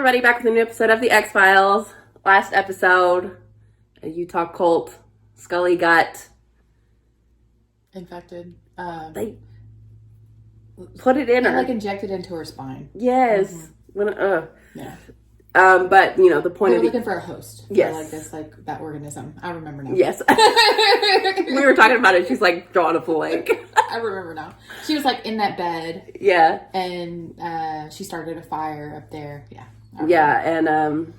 everybody, back with a new episode of The X-Files. Last episode, a Utah cult, Scully got... infected. They put it in her. Like injected into her spine. Yes. Yeah. But, you know, the point they of were looking for a host. Yes. For like this, like, that organism. I remember now. Yes. We were talking about it. She's like drawing a blank. I remember now. She was like in that bed. Yeah. And she started a fire up there. Yeah. Yeah, and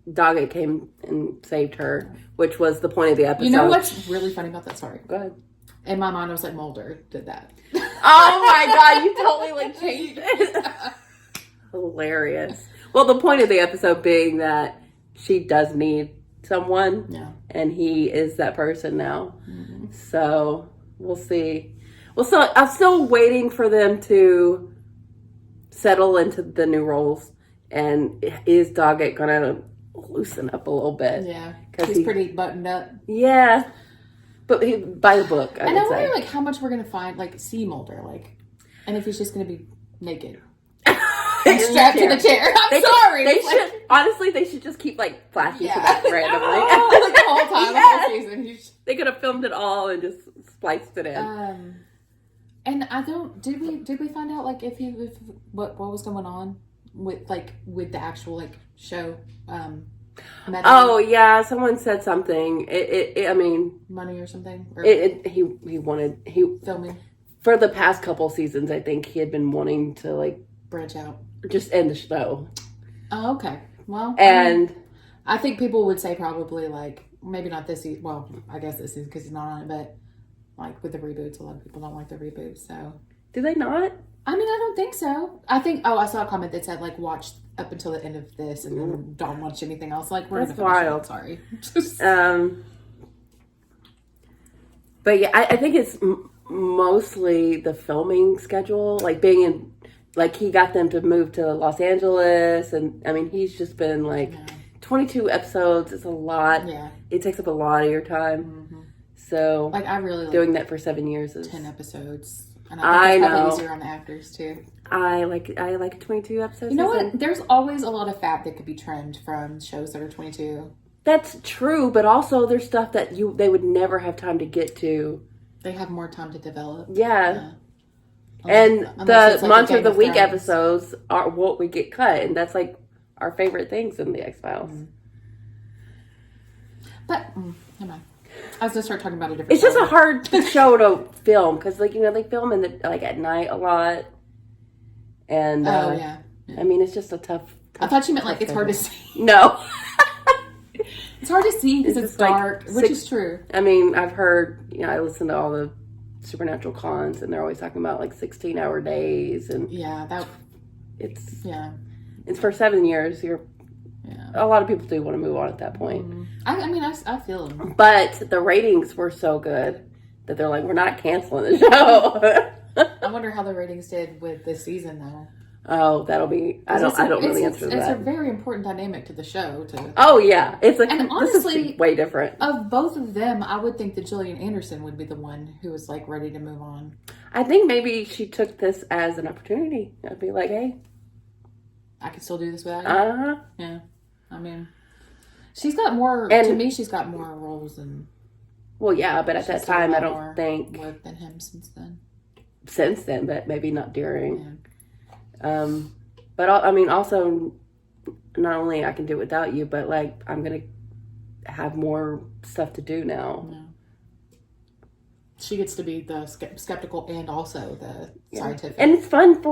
Doggett came and saved her, which was the point of the episode. You know what's really funny about that? Sorry. Go ahead. In my mind, I was like, Mulder did that. Oh my God, you totally like changed it. Hilarious. Well, the point of the episode being that she does need someone. Yeah. And he is that person now. Mm-hmm. So we'll see. Well, so I'm still waiting for them to settle into the new roles. And is Doggett gonna loosen up a little bit? Yeah, because he's pretty buttoned up. Yeah, but by the book, and I wonder, like, how much we're gonna find, like, see Mulder, like, and if he's just gonna be naked and strapped to the chair. I'm sorry. They should honestly. They should just keep like flashing to that randomly, like the whole time, yes. the whole season. They could have filmed it all and just spliced it in. And I don't. Did we find out, like, if what was going on with the actual, like, show? Oh yeah, someone said something. I mean, money or something. Or he wanted filming for the past couple seasons. I think he had been wanting to, like, branch out, just end the show. Oh, okay. Well, and I think people would say probably, like, maybe not this season. Well, I guess this is because he's not on it, but like with the reboots, a lot of people don't like the reboots. So do they not? I mean, I don't think so. I think. Oh, I saw a comment that said, like, watch up until the end of this and then don't watch anything else. Like, we're that's wild. Sorry. But yeah, I think it's mostly the filming schedule, like being in, like, he got them to move to Los Angeles, and I mean, he's just been like 22 episodes. It's a lot. Yeah, it takes up a lot of your time. Mm-hmm. So, like, I really doing that for 7 years is 10 episodes. And I think it's know. probably easier on the actors too. I like 22 episodes. You know what? There's always a lot of fat that could be trimmed from shows that are 22. That's true, but also there's stuff that they would never have time to get to. They have more time to develop. Yeah. And unless the like Monster of the Week Thrones. episodes are what we get cut, and that's like our favorite things in the X-Files. Mm-hmm. But come on. I was gonna start talking about a different. It's just a hard show to film because, like, you know, they film like at night a lot, and yeah. I mean, it's just a tough. I thought you meant like it's hard to see. No, it's hard to see because it's dark, like which is true. I mean, I've heard, you know, I listen to all the Supernatural cons, and they're always talking about like 16-hour days, and it's for 7 years. A lot of people do want to move on at that point. Mm-hmm. I mean, I feel them. But the ratings were so good that they're like, we're not canceling the show. I wonder how the ratings did with this season, though. Oh, that'll be. I don't know the answer to that. It's a very important dynamic to the show. Oh yeah, and honestly, this is way different. Of both of them, I would think that Gillian Anderson would be the one who was, like, ready to move on. I think maybe she took this as an opportunity. I'd be like, hey, I can still do this without you. Yeah. I mean, she's got more. To me, she's got more roles than. Well, yeah, but at that time, I don't think work than him since then. Since then, but maybe not during. Yeah. But I mean, also, not only I can do it without you, but, like, I'm gonna have more stuff to do now. Yeah. She gets to be the skeptical and also the scientific. And it's fun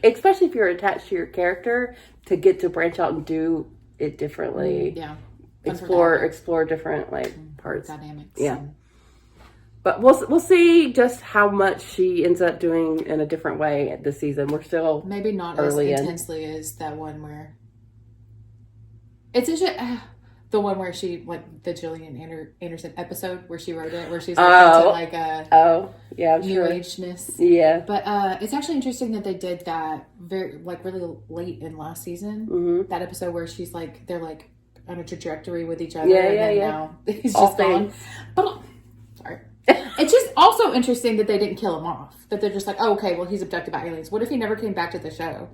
especially if you're attached to your character, to get to branch out and do it differently. Yeah. Explore different, like, parts. Dynamics. Yeah. But we'll see just how much she ends up doing in a different way this season. We're still maybe not early as intensely as that one where it's the one where she, like, the Gillian Anderson episode where she wrote it, where she's like into, like, a new ageness. Yeah. But it's actually interesting that they did that really late in last season. Mm-hmm. That episode where she's like, they're like on a trajectory with each other. Now he's all just gone. But sorry. It's just also interesting that they didn't kill him off. That they're just like, oh, okay, well, he's abducted by aliens. What if he never came back to the show?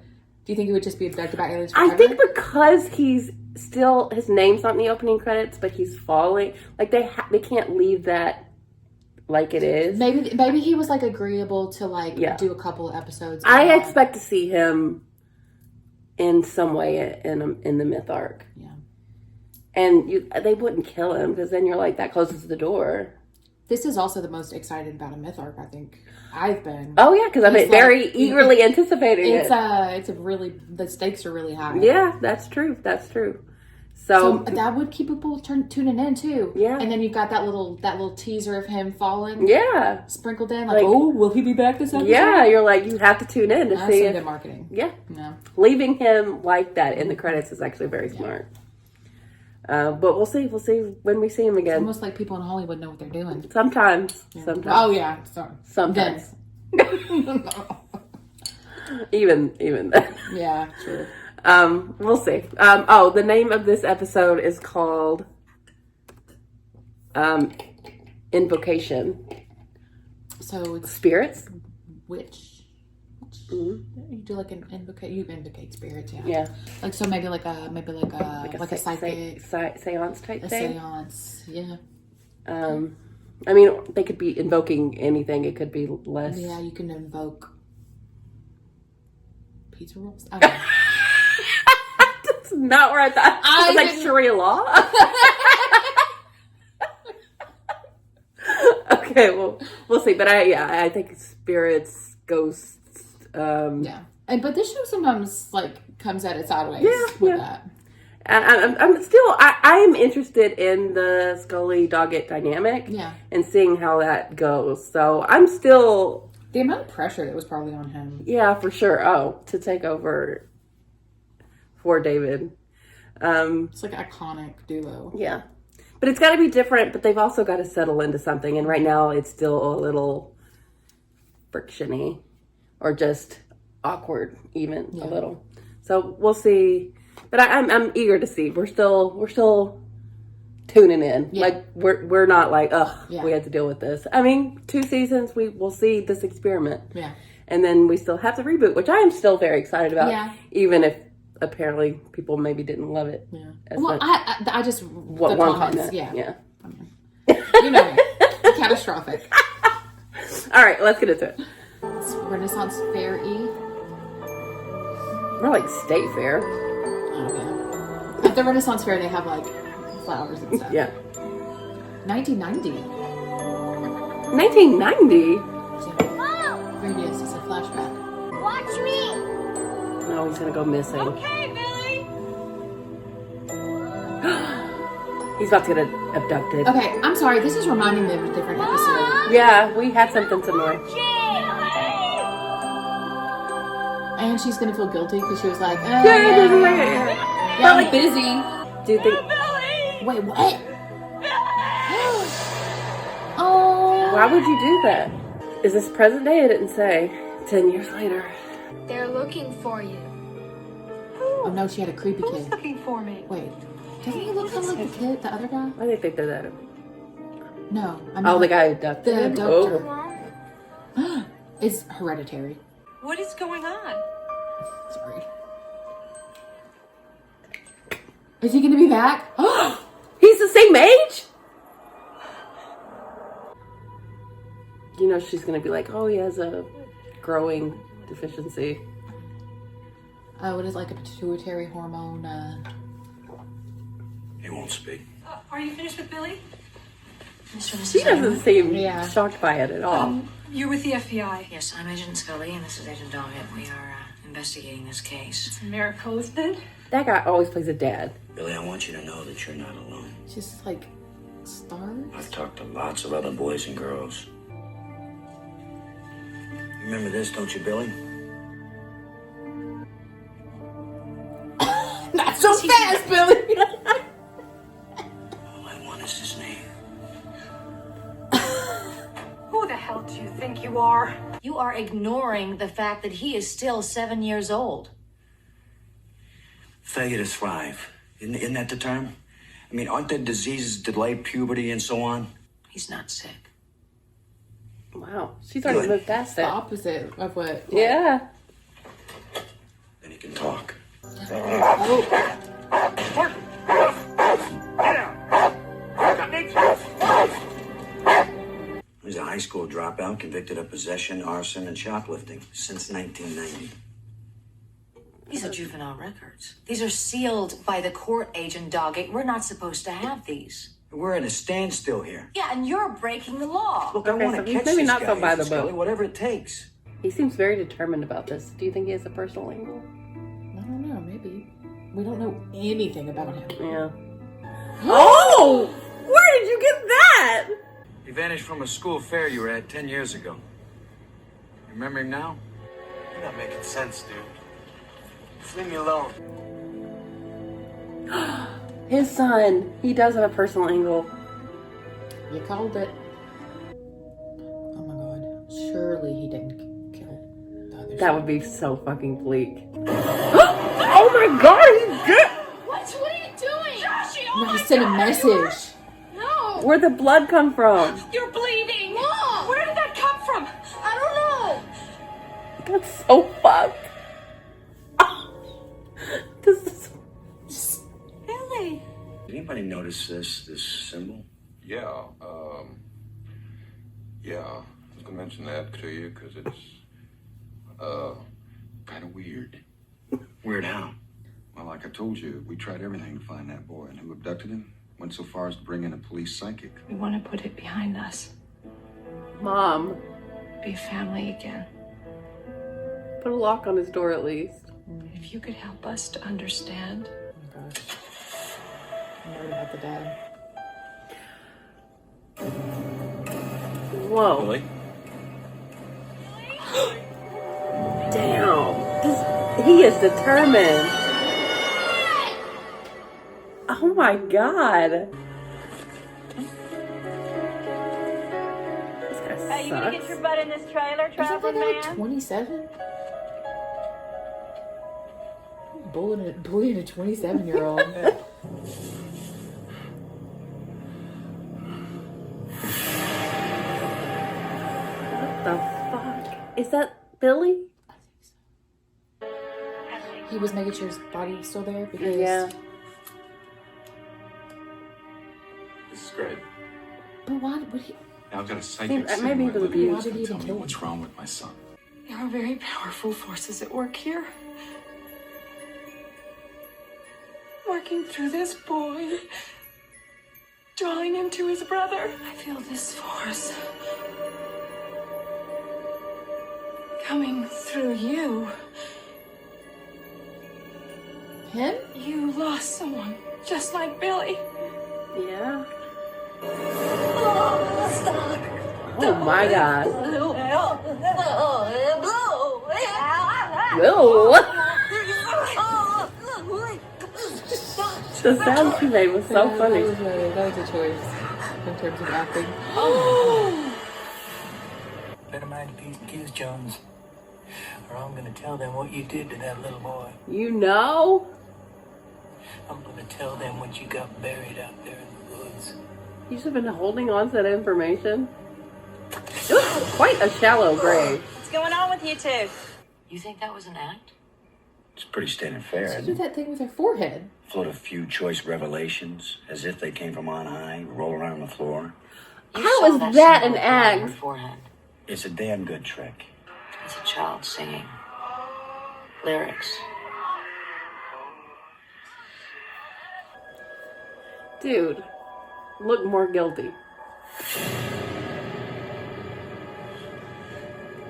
Do you think he would just be abducted by aliens forever? I think because he's still, his name's not in the opening credits, but he's falling. Like, they can't leave that like it is. Maybe he was, like, agreeable to, like, do a couple of episodes. I expect to see him in some way in the myth arc. Yeah. And they wouldn't kill him, because then you're like, that closes the door. This is also the most excited about a myth arc I think I've been. Oh yeah, because I've been very eagerly anticipating it. It's a really, the stakes are really high. Yeah, that's true. That's true. So that would keep people tuning in too. Yeah. And then you've got that little teaser of him falling. Yeah. Sprinkled in, like, oh, will he be back this episode? Yeah, you're like, you have to tune in to see That's good marketing. Yeah. Leaving him like that in the credits is actually very smart. But we'll see. We'll see when we see him again. It's almost like people in Hollywood know what they're doing. Sometimes. Yeah. Sometimes. Oh yeah. Sorry. Sometimes. even then. Yeah. True. We'll see. The name of this episode is called Invocation. So it's spirits. Witch. Mm-hmm. You do like an invocate. You invocate spirits, yeah. Yeah. Like so, maybe like a psychic, seance type a thing. Seance, yeah. I mean, they could be invoking anything. It could be less. Yeah, you can invoke pizza rolls. I don't know. That's not where I thought. I was like Sharia law. Okay, well, we'll see. But I think spirits, ghosts. But this show sometimes like comes at it sideways with that. I'm still I'm interested in the Scully Doggett dynamic, and seeing how that goes. So I'm still the amount of pressure that was probably on him. Yeah, for sure. Oh, to take over for David. It's like an iconic duo. Yeah, but it's got to be different. But they've also got to settle into something, and right now it's still a little frictiony. Or just awkward, even a little. So we'll see. But I'm eager to see. We're still tuning in. Yeah. Like we're not like, we have to deal with this. I mean, 2 seasons, we will see this experiment. Yeah. And then we still have the reboot, which I am still very excited about. Yeah. Even if apparently people maybe didn't love it. Yeah. As well, much. I just one comments. comment. Yeah. You know me. Catastrophic. All right, let's get into it. It's Renaissance Fair-y. More like State Fair. Oh, yeah. At the Renaissance Fair, they have, like, flowers and stuff. Yeah. 1990. 1990? Mom! Previous is a flashback. Watch me! No, he's gonna go missing. Okay, Billy! He's about to get abducted. Okay, I'm sorry. This is reminding me of a different episode. Yeah, we had something similar. And she's gonna feel guilty because she was like, I'm busy. Do you think? Wait, what? Oh. Why would you do that? Is this present day? I didn't say. 10 years later. They're looking for you. Oh no, she had a creepy kid. Who's looking for me? Wait, doesn't he look kind of like the kid, the other guy? Why do they think they're that? No, I mean, the guy who abducted the him? abductor. Oh. It's hereditary. What is going on? Sorry. Is he gonna be back? He's the same age? You know, she's gonna be like, oh, he has a growing deficiency. What is like a pituitary hormone? He won't speak. Are you finished with Billy? She doesn't seem shocked by it at all. You're with the FBI. Yes, I'm Agent Scully, and this is Agent Doggett. We are investigating this case. It's a miracle, isn't it? That guy always plays a dad. Billy, I want you to know that you're not alone. Just like stars. I've talked to lots of other boys and girls. Remember this, don't you, Billy? Not so fast, Billy. All I want is his name. Who the hell do you think you are? You are ignoring the fact that he is still 7 years old. Failure to thrive. Isn't that the term? I mean, aren't there diseases, delayed puberty, and so on? He's not sick. Wow, she's already moved past The that. opposite of what? Then Yeah. he can talk. He's a high school dropout convicted of possession, arson, and shoplifting since 1990. These are juvenile records. These are sealed by the court, Agent Doggett. We're not supposed to have these. We're at a standstill here. Yeah, and you're breaking the law. Look, I Okay, want so to he's catch maybe this not guy, so by the Scully, book. whatever it takes. He seems very determined about this. Do you think he has a personal angle? I don't know, maybe. We don't know anything about him. Yeah. Oh! Where did you get that? He vanished from a school fair you were at 10 years ago. Remember him now? You're not making sense, dude. Just leave me alone. His son. He does have a personal angle. You called it. Oh my god. Surely he didn't kill the other That would be so fucking bleak. Oh my god, he did! What are you doing? Joshie, No, he sent a message. No! Where'd the blood come from? You're bleeding. Mom! Where did that come from? I don't know! That's so fucked. This is... Billy. Did anybody notice this symbol? Yeah, I was gonna mention that to you because it's, kind of weird. Weird how? Well, like I told you, we tried everything to find that boy, and who abducted him went so far as to bring in a police psychic. We want to put it behind us. Mom, Be family again. put a lock on his door at least. If you could help us to understand. Oh my gosh. I'm worried about the dad. Whoa. Billy? Damn. He is determined. Oh my god. This guy sucks. Hey, you gonna get your butt in this trailer, Isn't that traveling guy like man? 27? Bullying a 27-year-old. What the fuck? Is that Billy? He was making sure his body was still there because Yeah. This is great. But why would he? Now I've got a psychic Maybe sitting he in my was living room abused. that's Why did he gonna tell even me do it? what's wrong with my son. There are very powerful forces at work here. Working through this boy. Drawing him to his brother. I feel this force. Coming through you. Him? You lost someone. Just like Billy. Yeah. Oh my god. Whoa. The sound she made was so funny. That was a choice in terms of acting. Better mind your P's and Q's, Jones. Or I'm gonna tell them what you did to that little boy. You know? I'm gonna tell them what you got buried out there in the woods. You should have been holding on to that information. It was quite a shallow grave. What's going on with you two? You think that was an act? It's pretty standard fare, She isn't did it? that thing with her forehead. Float a few choice revelations as if they came from on high, roll around on the floor. You How saw is that symbol an on her act? forehead. It's a damn good trick. It's a child singing. Lyrics. Dude, look more guilty.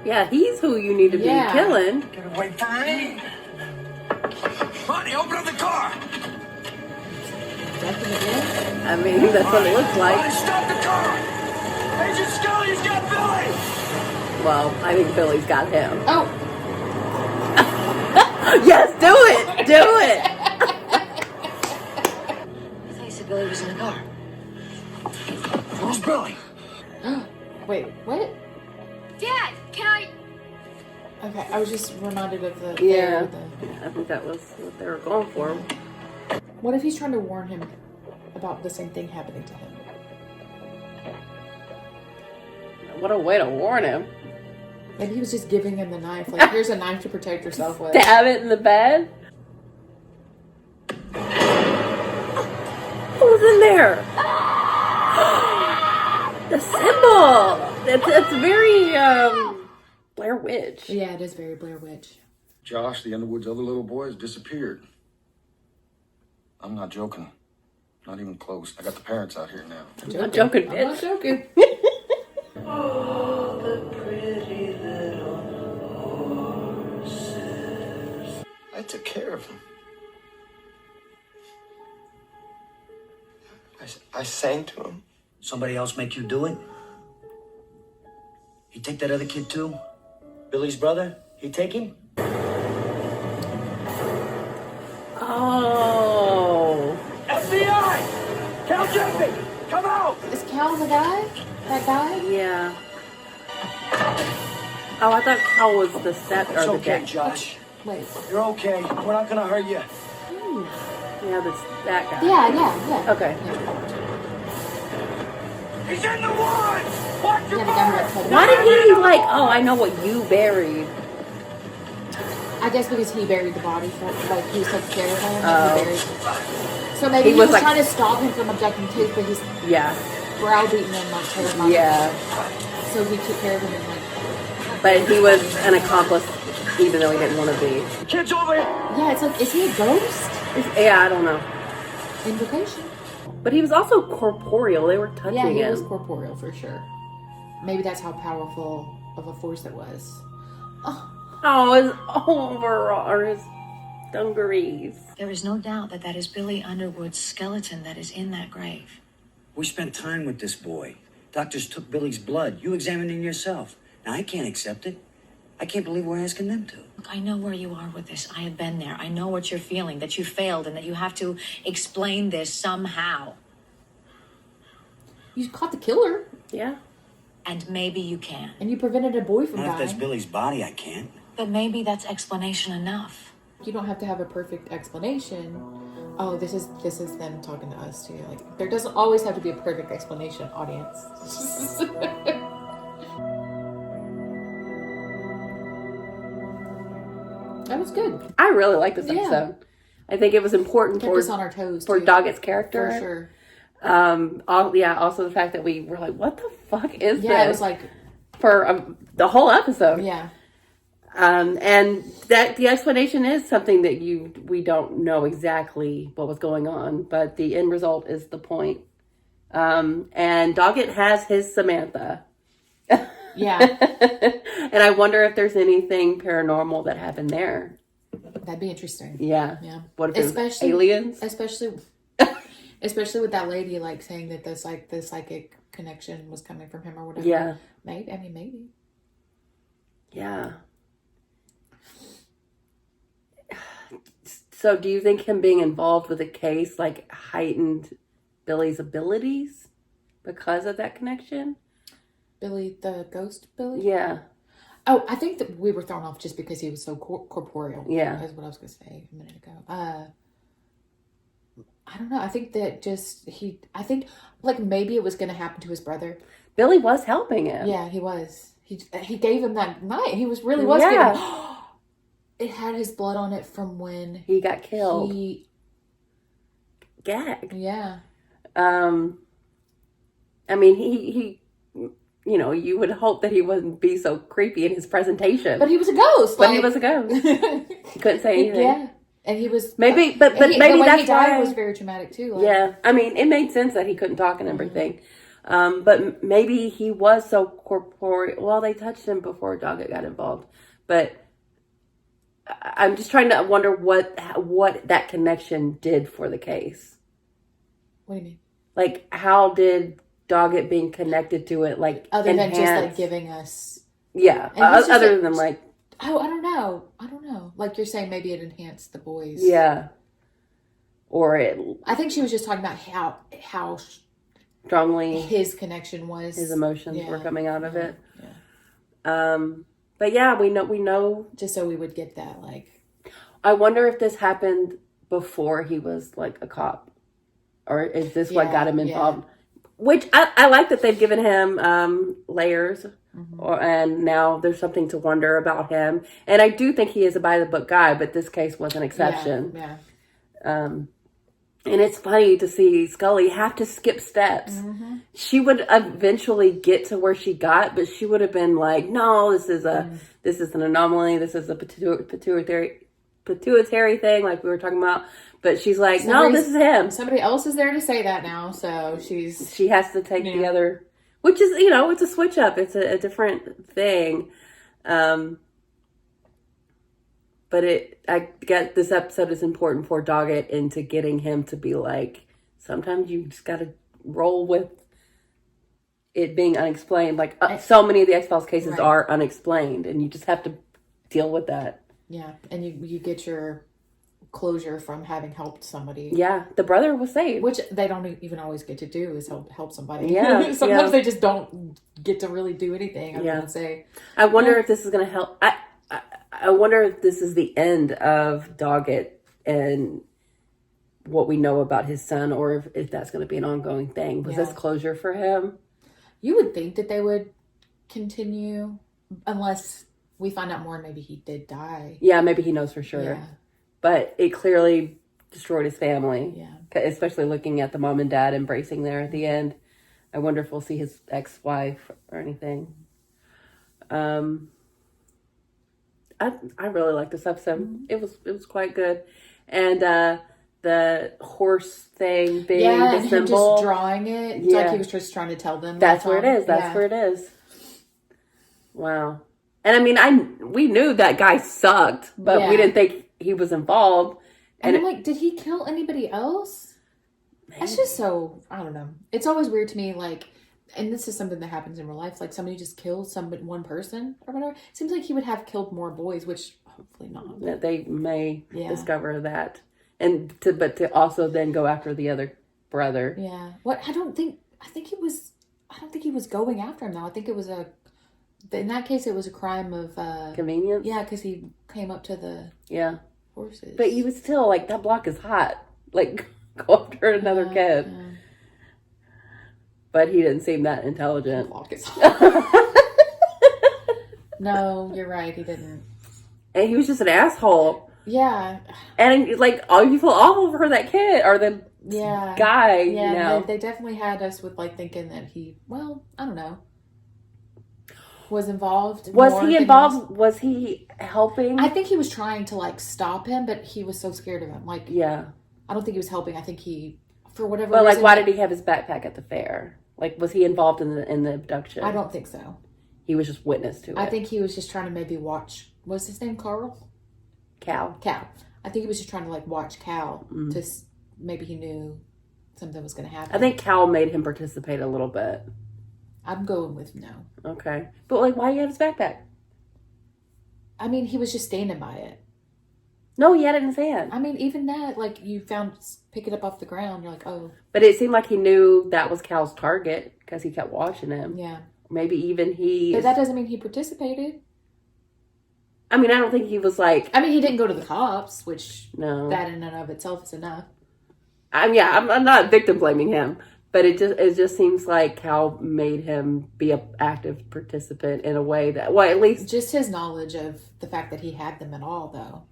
Yeah, he's who you need to be Yeah. killing. Get away from me! Bonnie, open up the car! Death in the game? I mean, that's what it looks Bonnie, like. stop the car! Agent Scully's got Billy! Well, I think Billy's got him. Oh! Yes, do it! Do it! I thought you said Billy was in the car. Where's Billy? Wait, what? Dad, can I? Okay, I was just reminded of the. Yeah. the- I think that was what they were going for. What if he's trying to warn him about the same thing happening to him? What a way to warn him. Maybe he was just giving him the knife. Like, here's a knife to protect yourself with. Stab it in the bed? was in there. The symbol. It's very Blair Witch. Yeah, it is very Blair Witch. Josh, the Underwood's other little boy, has disappeared. I'm not joking. Not even close. I got the parents out here now. I'm not joking, bitch. I'm not joking. Oh, the pretty little horses. I took care of them. I sang to him. Somebody else make you do it? He take that other kid too? Billy's brother? He take him? Oh. FBI! Cal Jeffy! Come out! Is Cal the guy? That guy? Yeah. Oh, I thought Cal was the set It's or the okay, deck. Josh. Wait. You're okay. We're not gonna hurt you. Yeah, that guy. Yeah. Okay. He's in the woods! Watch your Yeah, the guy who got killed. Why did he like? Oh, I know what you buried. I guess because he buried the body, like he was taking care of him. Oh. And he buried. So maybe He he was was like- trying to stop him from abducting kids, but he's Yeah. browbeating him like terrifying. Yeah. So he took care of him and like. But he was an accomplice, even though he didn't want to be. Kids over here! Yeah, it's like, is he a ghost? Yeah, I don't know. Invocation. But he was also corporeal. They were touching Yeah, he him. was corporeal for sure. Maybe that's how powerful of a force it was. Oh, his overall or his dungarees. There is no doubt that that is Billy Underwood's skeleton that is in that grave. We spent time with this boy. Doctors took Billy's blood. You examined him yourself. Now, I can't accept it. I can't believe we're asking them to. Look, I know where you are with this. I have been there. I know what you're feeling, that you failed and that you have to explain this somehow. You caught the killer, Yeah. And maybe you can. and you prevented a boy from Not if that's dying. Billy's body, I can't. But maybe that's explanation enough. You don't have to have a perfect explanation. Oh, this is them talking to us too. Like there doesn't always have to be a perfect explanation, audience. That was good. I really like this Yeah. episode. I think it was important Kept us on our toes for too. Doggett's character. For sure. Also the fact that we were like, what the fuck is Yeah, this? it was like, for the whole episode. yeah. And that the explanation is something that we don't know exactly what was going on, but the end result is the point. And Doggett has his Samantha. Yeah. And I wonder if there's anything paranormal that happened there. That'd be interesting. Yeah. Yeah. What if it was aliens? Especially with that lady like saying that the psychic connection was coming from him or whatever. Yeah. Maybe. Yeah. So do you think him being involved with the case like heightened Billy's abilities because of that connection? Billy, the ghost Billy? Yeah. Oh, I think that we were thrown off just because he was so corporeal. Yeah. That's what I was going to say a minute ago. I don't know. I think that I think like maybe it was going to happen to his brother. Billy was helping him. Yeah, he was. He gave him that night. He was giving. It had his blood on it from when he got killed. Gagged. Yeah. I mean, he you would hope that he wouldn't be so creepy in his presentation. But he was a ghost. He was a ghost. He couldn't say anything. Yeah. And he was maybe, but maybe the way that's he died why was very traumatic too. Like, yeah, I mean, it made sense that he couldn't talk and everything. But maybe he was so corporeal. Well, they touched him before Doggett got involved, but I'm just trying to wonder what that connection did for the case. What do you mean? Like, how did Doggett being connected to it, like, other than just like enhance- giving us? Yeah, And he's just other than like, oh, I don't know. Like you're saying, maybe it enhanced the boys. yeah, or it I think she was just talking about how strongly his connection was. his emotions Yeah. were coming out of it. Yeah. But yeah, we know. Just so we would get that, like. I wonder if this happened before he was like a cop, or is this what got him involved? Which I like that they've given him layers, and now there's something to wonder about him. And I do think he is a by the book guy, but this case was an exception. Yeah. And it's funny to see Scully have to skip steps. Mm-hmm. She would eventually get to where she got, but she would have been like, "No, this is an anomaly. This is a pituitary thing, like we were talking about." But she's like, "No, this is him." Somebody else is there to say that now, so she has to take the other, which is it's a switch up. It's a different thing. But I get this episode is important for Doggett into getting him to be like, sometimes you just got to roll with it being unexplained. Like so many of the X-Files cases are unexplained, and you just have to deal with that. Yeah, and you get your closure from having helped somebody. Yeah, the brother was saved, which they don't even always get to do is help somebody. Yeah, sometimes they just don't get to really do anything. I would say. I wonder if this is going to help. I wonder if this is the end of Doggett and what we know about his son, or if that's going to be an ongoing thing. Was this closure for him? You would think that they would continue, unless we find out more and maybe he did die. Yeah, maybe he knows for sure. Yeah. But it clearly destroyed his family. Yeah. Especially looking at the mom and dad embracing there at the end. I wonder if we'll see his ex-wife or anything. I really liked this episode. Mm-hmm. It was quite good. And the horse thing being the and him symbol. just drawing it. It's like he was just trying to tell them. That's where it is. That's where it is. Wow. And I mean, we knew that guy sucked, but we didn't think he was involved. And I'm like, did he kill anybody else? Maybe. That's just so, I don't know. It's always weird to me, like, and this is something that happens in real life, like somebody just kills one person or whatever. It seems like he would have killed more boys, which hopefully not. That they may discover that. And to also then go after the other brother. Yeah. I don't think he was going after him though. I think it was in that case it was a crime of convenience. Yeah, because he came up to the horses. But you would still, like, that block is hot. Like, go after another kid. Yeah. But he didn't seem that intelligent. Block is hot. No, you're right. He didn't. And he was just an asshole. Yeah. And, like, you feel awful for that kid or the guy. Yeah, you know? They definitely had us with, like, thinking that he, well, I don't know, was involved. Was he involved? Was he helping? I think he was trying to, like, stop him, but he was so scared of him. Like, yeah. I don't think he was helping. I think he, for whatever reason. But, like, why did he have his backpack at the fair? Like, was he involved in the abduction? I don't think so. He was just witness to it. I think he was just trying to maybe watch. Was his name Carl? Cal. I think he was just trying to, like, watch Cal to maybe he knew something was going to happen. I think Cal made him participate a little bit. I'm going with no. Okay. But, like, why do you have his backpack? I mean, he was just standing by it. No, he had it in his hand. I mean, even that, like, pick it up off the ground, you're like, oh. But it seemed like he knew that was Cal's target because he kept watching him. Yeah. Maybe even he... But that doesn't mean he participated. I mean, I don't think he was like... I mean, he didn't go to the cops, which... No. That in and of itself is enough. I'm not victim blaming him. But it just seems like Cal made him be an active participant in a way that... Well, at least... Just his knowledge of the fact that he had them at all, though.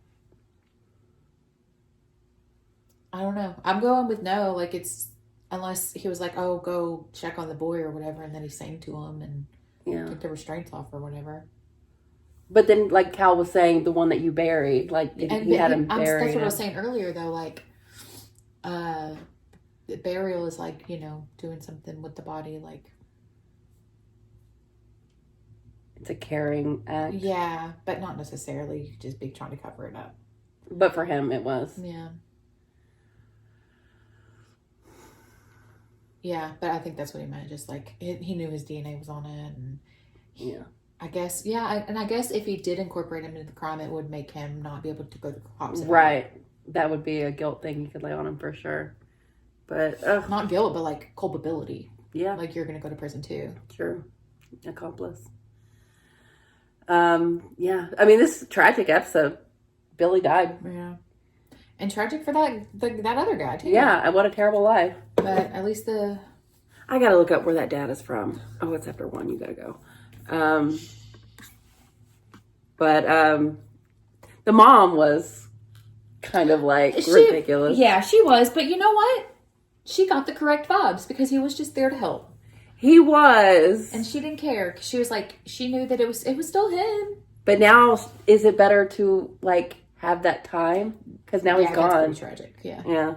I don't know. I'm going with no. Like, it's... Unless he was like, oh, go check on the boy or whatever, and then he sang to him and took the restraints off or whatever. But then, like Cal was saying, the one that you buried, like, he had him buried. That's what I was saying earlier, though. Like, burial is like, doing something with the body, like... It's a caring act. Yeah, but not necessarily. You could just be trying to cover it up. But for him, it was. Yeah. Yeah, but I think that's what he meant. Just like he knew his DNA was on it, and I guess I guess if he did incorporate him into the crime, it would make him not be able to go to the cops. Right, that would be a guilt thing you could lay on him for sure. But not guilt, but like culpability. Yeah, like you're gonna go to prison too. Sure, accomplice. Yeah, I mean, this is a tragic episode. Billy died. Yeah. And tragic for that other guy, too. Yeah, and what a terrible life. But at least I gotta look up where that dad is from. Oh, it's after 1. You gotta go. But the mom was kind of like ridiculous. Yeah, she was. But you know what? She got the correct vibes because he was just there to help. He was. And she didn't care because she was like, she knew that it was still him. But now, is it better to like have that time? Because now he's gone. That's pretty tragic. Yeah. Yeah.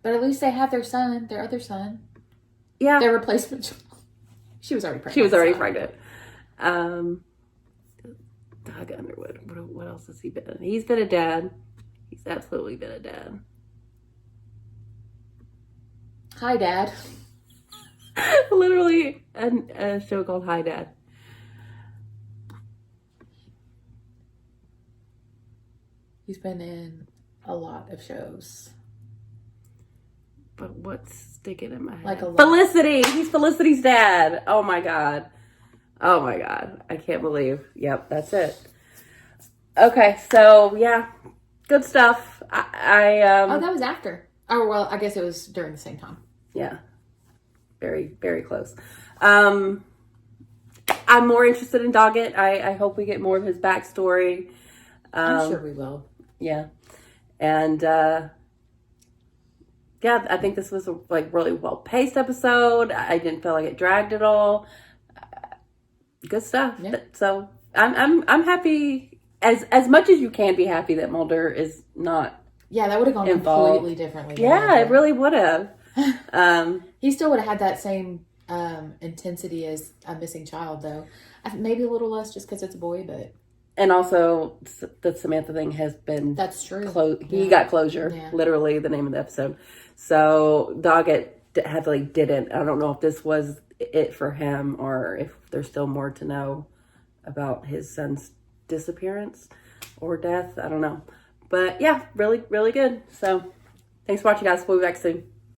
But at least they have their other son. Yeah. Their replacement child. She was already pregnant. She was already pregnant. Doug Underwood. What else has he been? He's been a dad. He's absolutely been a dad. Hi, Dad. Literally a show called Hi, Dad. He's been in a lot of shows. But what's sticking in my head? Like a lot. Felicity! He's Felicity's dad. Oh my God. Oh my God. I can't believe. Yep, that's it. Okay, so yeah. Good stuff. Oh, that was after. Oh, well, I guess it was during the same time. Yeah. Very, very close. I'm more interested in Doggett. I hope we get more of his backstory. I'm sure we will. Yeah. And yeah, I think this was a like really well-paced episode. I didn't feel like it dragged at all. Good stuff. Yeah. So I'm happy as much as you can be happy that Mulder is not. Yeah, that would have gone involved. completely differently. Yeah, it really would have. He still would have had that same intensity as a missing child, though. Maybe a little less just because it's a boy, but. And also, the Samantha thing has been. That's true. He got closure. Yeah. Literally, the name of the episode. So Doggett heavily didn't. I don't know if this was it for him or if there's still more to know about his son's disappearance or death. I don't know. But yeah, really, really good. So thanks for watching, guys. We'll be back soon.